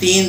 3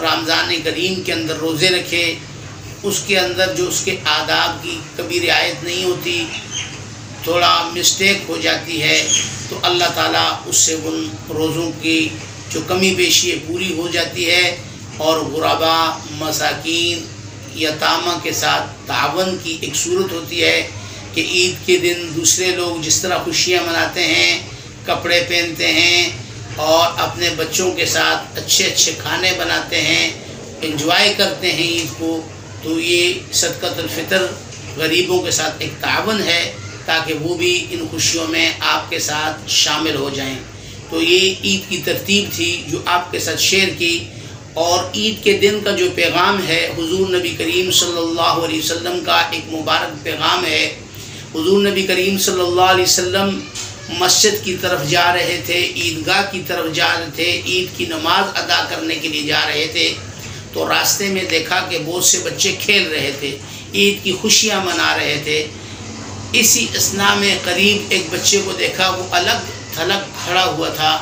رمضان کریم کے اندر روزے رکھے، اس کے اندر جو اس کے آداب کی کبھی رعایت نہیں ہوتی، تھوڑا مسٹیک ہو جاتی ہے، تو اللہ تعالیٰ اس سے ان روزوں کی جو کمی بیشی ہے پوری ہو جاتی ہے، اور غربا، مساکین، یتامہ کے ساتھ تعاون کی ایک صورت ہوتی ہے کہ عید کے دن دوسرے لوگ جس طرح خوشیاں مناتے ہیں، کپڑے پہنتے ہیں اور اپنے بچوں کے ساتھ اچھے اچھے کھانے بناتے ہیں، انجوائے کرتے ہیں عید کو، تو یہ صدقۃ الفطر غریبوں کے ساتھ ایک تعاون ہے تاکہ وہ بھی ان خوشیوں میں آپ کے ساتھ شامل ہو جائیں۔ تو یہ عید کی ترتیب تھی جو آپ کے ساتھ شیئر کی۔ اور عید کے دن کا جو پیغام ہے، حضور نبی کریم صلی اللہ علیہ وسلم کا ایک مبارک پیغام ہے۔ حضور نبی کریم صلی اللہ علیہ وسلم مسجد کی طرف جا رہے تھے، عیدگاہ کی طرف جا رہے تھے، عید کی نماز ادا کرنے کے لیے جا رہے تھے، تو راستے میں دیکھا کہ بہت سے بچے کھیل رہے تھے، عید کی خوشیاں منا رہے تھے۔ اسی اثناء میں قریب ایک بچے کو دیکھا، وہ الگ تھلگ کھڑا ہوا تھا،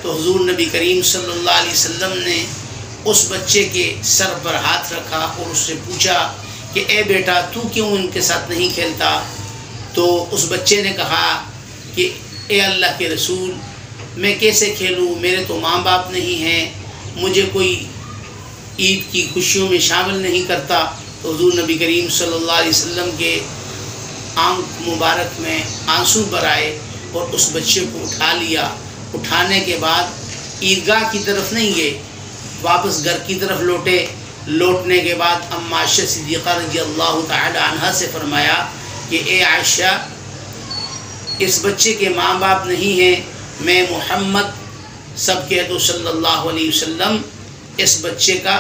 تو حضور نبی کریم صلی اللہ علیہ وسلم نے اس بچے کے سر پر ہاتھ رکھا اور اس سے پوچھا کہ اے بیٹا، تو کیوں ان کے ساتھ نہیں کھیلتا؟ تو اس بچے نے کہا کہ اے اللہ کے رسول، میں کیسے کھیلوں، میرے تو ماں باپ نہیں ہیں، مجھے کوئی عید کی خوشیوں میں شامل نہیں کرتا۔ تو حضور نبی کریم صلی اللہ علیہ وسلم کے آنکھ مبارک میں آنسو بھر آئے اور اس بچے کو اٹھا لیا۔ اٹھانے کے بعد عیدگاہ کی طرف نہیں گئے، واپس گھر کی طرف لوٹے۔ لوٹنے کے بعد ام عائشہ صدیقہ رضی اللہ تعالی عنہا سے فرمایا کہ اے عائشہ، اس بچے کے ماں باپ نہیں ہیں، میں محمد سب کہہ دو صلی اللہ علیہ وسلم اس بچے کا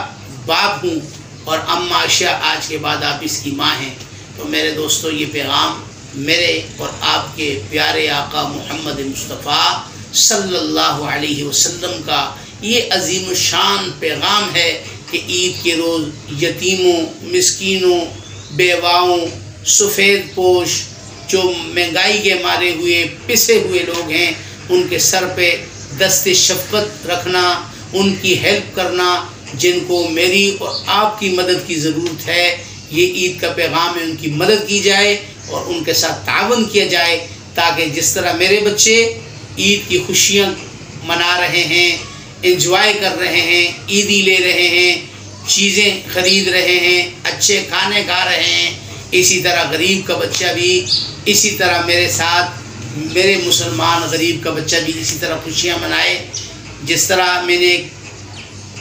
باپ ہوں، اور ام عائشہ آج کے بعد آپ اس کی ماں ہیں۔ تو میرے دوستو، یہ پیغام میرے اور آپ کے پیارے آقا محمد مصطفیٰ صلی اللہ علیہ وسلم کا یہ عظیم الشان پیغام ہے کہ عید کے روز یتیموں، مسکینوں، بیواؤں، سفید پوش، جو مہنگائی کے مارے ہوئے پسے ہوئے لوگ ہیں، ان کے سر پہ دست شفقت رکھنا، ان کی ہیلپ کرنا، جن کو میری اور آپ کی مدد کی ضرورت ہے، یہ عید کا پیغام ہے، ان کی مدد کی جائے اور ان کے ساتھ تعاون کیا جائے، تاکہ جس طرح میرے بچے عید کی خوشیاں منا رہے ہیں، انجوائے کر رہے ہیں، عیدی لے رہے ہیں، چیزیں خرید رہے ہیں، اچھے کھانے کھا رہے ہیں، اسی طرح غریب کا بچہ بھی اسی طرح میرے ساتھ، میرے مسلمان غریب کا بچہ بھی اسی طرح خوشیاں منائے۔ جس طرح میں نے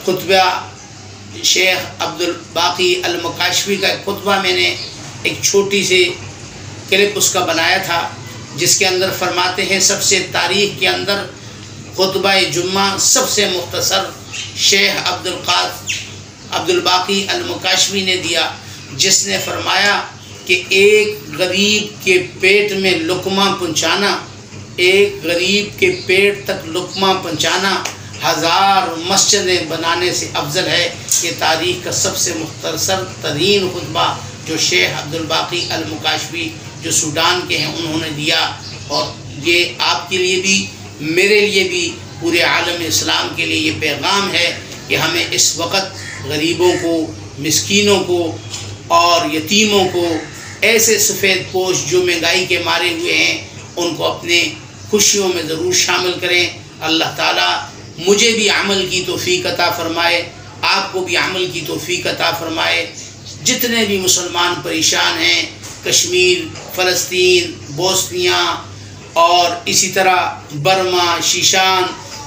خطبہ شیخ عبدالباقی المکاشفی کا ایک خطبہ، میں نے ایک چھوٹی سی کلپ اس کا بنایا تھا، جس کے اندر فرماتے ہیں سب سے تاریخ کے اندر خطبہ جمعہ سب سے مختصر شیخ عبدالباقی المکاشفی نے دیا، جس نے فرمایا کہ ایک غریب کے پیٹ میں لقمہ پہنچانا، ایک غریب کے پیٹ تک لقمہ پہنچانا 1000 مسجدیں بنانے سے افضل ہے۔ یہ تاریخ کا سب سے مختصر ترین خطبہ جو شیخ عبدالباقی المکاشفی جو سوڈان کے ہیں انہوں نے دیا، اور یہ آپ کے لیے بھی، میرے لیے بھی، پورے عالم اسلام کے لیے یہ پیغام ہے کہ ہمیں اس وقت غریبوں کو، مسکینوں کو اور یتیموں کو، ایسے سفید پوش جو مہنگائی کے مارے ہوئے ہیں، ان کو اپنے خوشیوں میں ضرور شامل کریں۔ اللہ تعالیٰ مجھے بھی عمل کی توفیق عطا فرمائے، آپ کو بھی عمل کی توفیق عطا فرمائے۔ جتنے بھی مسلمان پریشان ہیں، کشمیر، فلسطین، بوسنیا اور اسی طرح برما، شیشان،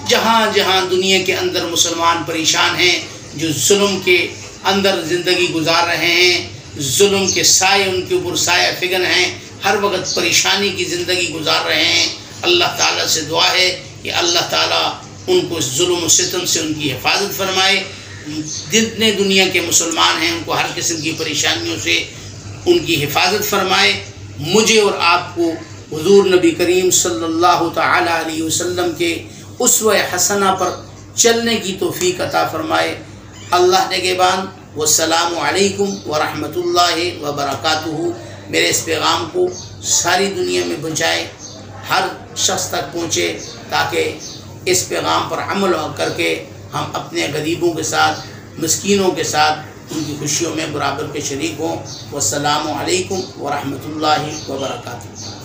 جہاں جہاں دنیا کے اندر مسلمان پریشان ہیں، جو ظلم کے اندر زندگی گزار رہے ہیں، ظلم کے سائے ان کے اوپر سایہ فگن ہیں، ہر وقت پریشانی کی زندگی گزار رہے ہیں، اللہ تعالیٰ سے دعا ہے کہ اللہ تعالیٰ ان کو اس ظلم و ستم سے ان کی حفاظت فرمائے۔ جتنے دنیا کے مسلمان ہیں ان کو ہر قسم کی پریشانیوں سے ان کی حفاظت فرمائے۔ مجھے اور آپ کو حضور نبی کریم صلی اللہ تعالی علیہ وسلم کے اسوہ حسنہ پر چلنے کی توفیق عطا فرمائے۔ اللہ نگہبان، والسلام علیکم ورحمۃ اللہ وبرکاتہ۔ میرے اس پیغام کو ساری دنیا میں پہنچائے، ہر شخص تک پہنچے، تاکہ اس پیغام پر عمل کر کے ہم اپنے غریبوں کے ساتھ مسکینوں کے ساتھ ان کی خوشیوں میں برابر کے شریک ہوں۔ والسلام علیکم ورحمۃ اللہ وبرکاتہ۔